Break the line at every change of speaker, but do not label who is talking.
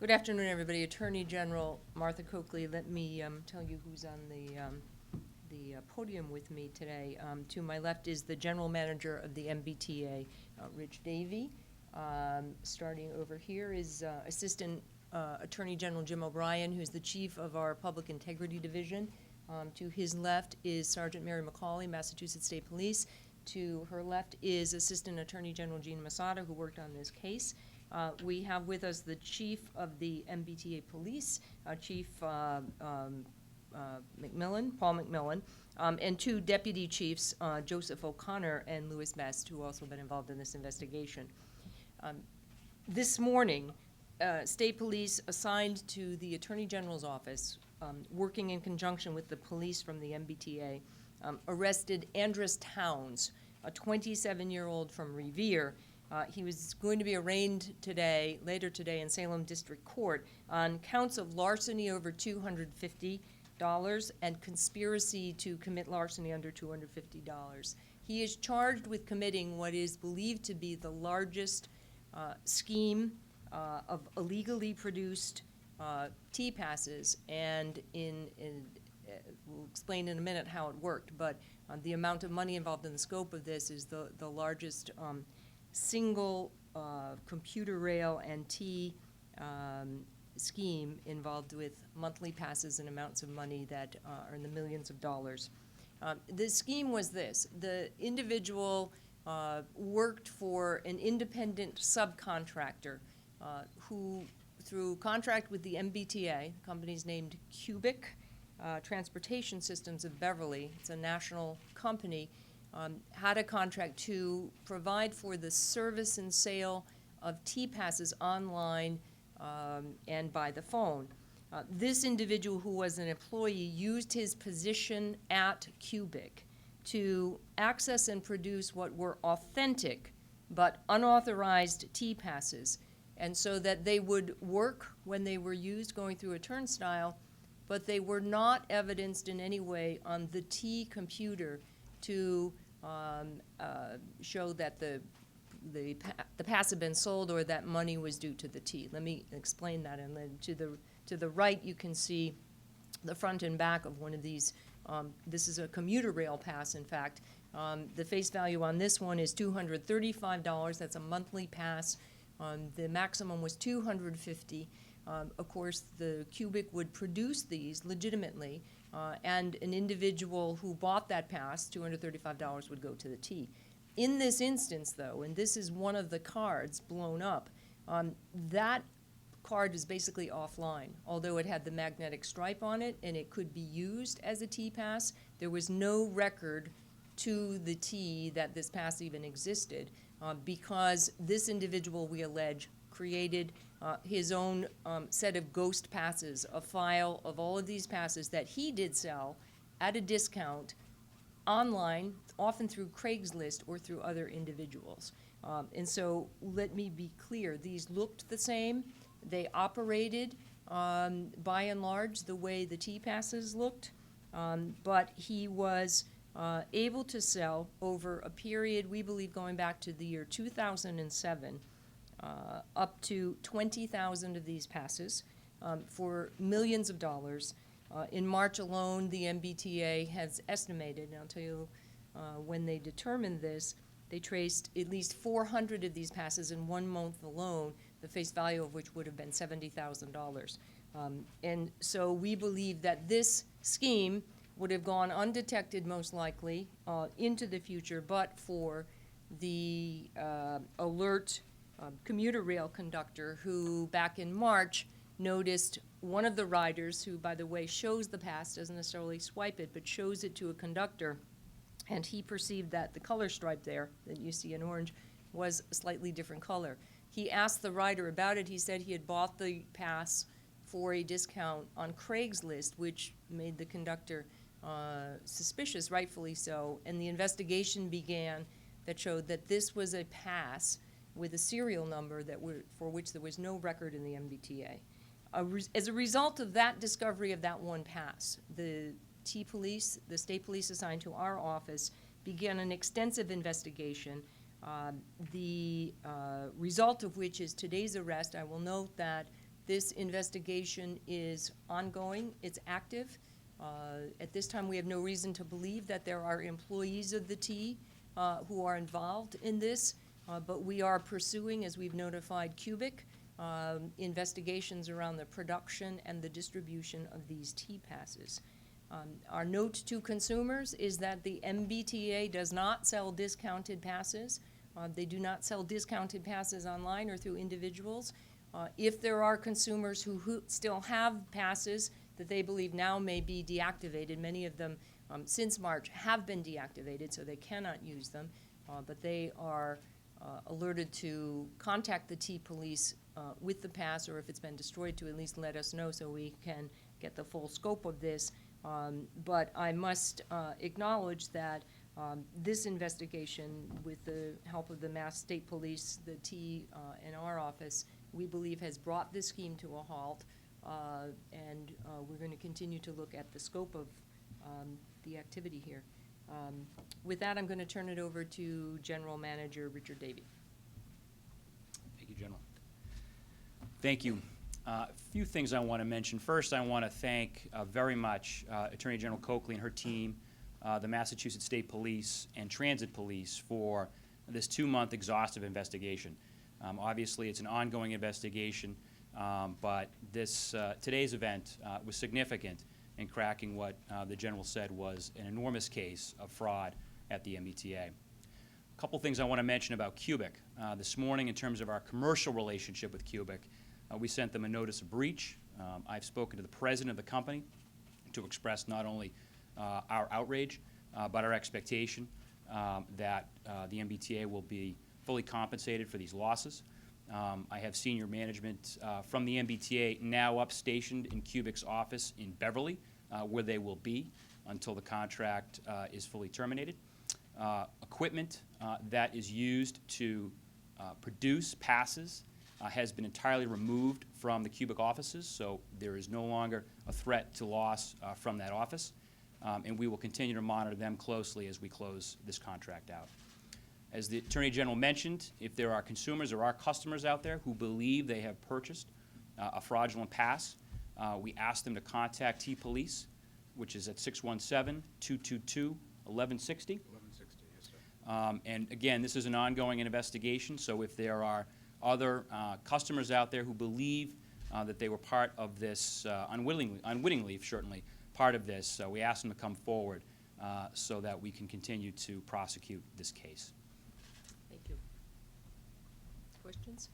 Good afternoon, everybody. Attorney General Martha Coakley. Let me tell you who's on the podium with me today. To my left is the General Manager of the MBTA, Rich Davey. Starting over here is Assistant Attorney General Jim O'Brien, who's the Chief of our Public Integrity Division. To his left is Sergeant Mary McCauley, Massachusetts State Police. To her left is Assistant Attorney General Gina Masada, who worked on this case. We have with us the Chief of the MBTA Police, Chief Paul McMillan, and two Deputy Chiefs, Joseph O'Connor and Louis Best, who also been involved in this investigation. This morning, State Police assigned to the Attorney General's office, working in conjunction with the police from the MBTA, arrested Andrus Towns, a 27-year-old from Revere. He was going to be arraigned later today in Salem District Court on counts of larceny over $250 and conspiracy to commit larceny under $250. He is charged with committing what is believed to be the largest scheme of illegally produced T-passes, and we'll explain in a minute how it worked, but the amount of money involved in the scope of this is the largest single computer rail and T scheme involved with monthly passes and amounts of money that are in the millions of dollars. The scheme was this. The individual worked for an independent subcontractor who, through contract with the MBTA, the company's named Cubic Transportation Systems of Beverly, it's a national company, had a contract to provide for the service and sale of T-passes online and by the phone. This individual, who was an employee, used his position at Cubic to access and produce what were authentic but unauthorized T-passes, and so that they would work when they were used going through a turnstile, but they were not evidenced in any way on the T computer to show that the pass had been sold or that money was due to the T. Let me explain that. And then to the right, you can see the front and back of one of these. This is a commuter rail pass, in fact. The face value on this one is $235. That's a monthly pass. The maximum was $250. Of course, the Cubic would produce these legitimately, and an individual who bought that pass, $235, would go to the T. In this instance, though, and this is one of the cards blown up, that card is basically offline. Although it had the magnetic stripe on it and it could be used as a T-pass, there was no record to the T that this pass even existed, because this individual, we allege, created his own set of ghost passes, a file of all of these passes that he did sell at a discount online, often through Craigslist or through other individuals. And so let me be clear, these looked the same. They operated by and large the way the T-passes looked, but he was able to sell over a period, we believe, going back to the year 2007, up to 20,000 of these passes for millions of dollars. In March alone, the MBTA has estimated, and I'll tell you when they determined this, they traced at least 400 of these passes in 1 month alone, the face value of which would have been $70,000. And so we believe that this scheme would have gone undetected, most likely, into the future, but for the alert commuter rail conductor who, back in March, noticed one of the riders, who, by the way, shows the pass, doesn't necessarily swipe it, but shows it to a conductor, and he perceived that the color stripe there that you see in orange was a slightly different color. He asked the rider about it. He said he had bought the pass for a discount on Craigslist, which made the conductor suspicious, rightfully so, and the investigation began that showed that this was a pass with a serial number for which there was no record in the MBTA. As a result of that discovery of that one pass, the T-Police, the state police assigned to our office, began an extensive investigation, the result of which is today's arrest. I will note that This investigation is ongoing, it's active. At this time, we have no reason to believe that there are employees of the T who are involved in this, but we are pursuing, as we've notified Cubic, investigations around the production and the distribution of these T passes. Our note to consumers is that the MBTA does not sell discounted passes. They do not sell discounted passes online or through individuals. If there are consumers who still have passes that they believe now may be deactivated, many of them since March have been deactivated, so they cannot use them, but they are alerted to contact the T Police with the pass, or if it's been destroyed, to at least let us know so we can get the full scope of this. But I must acknowledge that this investigation, with the help of the Mass State Police, the T, and our office, we believe has brought this scheme to a halt, and we're going to continue to look at the scope of the activity here. With that, I'm going to turn it over to General Manager Richard Davey.
Thank you, General. Thank you. A few things I want to mention. First, I want to thank very much Attorney General Coakley and her team, the Massachusetts State Police and Transit Police, for this 2-month exhaustive investigation. Obviously, it's an ongoing investigation, but this today's event was significant in cracking what the General said was an enormous case of fraud at the MBTA. A couple things I want to mention about Cubic. This morning, in terms of our commercial relationship with Cubic, we sent them a notice of breach. I've spoken to the president of the company to express not only our outrage, but our expectation that the MBTA will be fully compensated for these losses. I have senior management from the MBTA now upstationed in Cubic's office in Beverly, where they will be until the contract is fully terminated. Equipment that is used to produce passes has been entirely removed from the Cubic offices, so there is no longer a threat to loss from that office, and we will continue to monitor them closely as we close this contract out. As the Attorney General mentioned, if there are consumers or our customers out there who believe they have purchased a fraudulent pass, we ask them to contact T-Police, which is at 617-222-1160.
1160, yes, sir.
And again, this is an ongoing investigation, so if there are other customers out there who believe that they were part of this, unwittingly, certainly, part of this, we ask them to come forward so that we can continue to prosecute this case.
Thank you. Questions?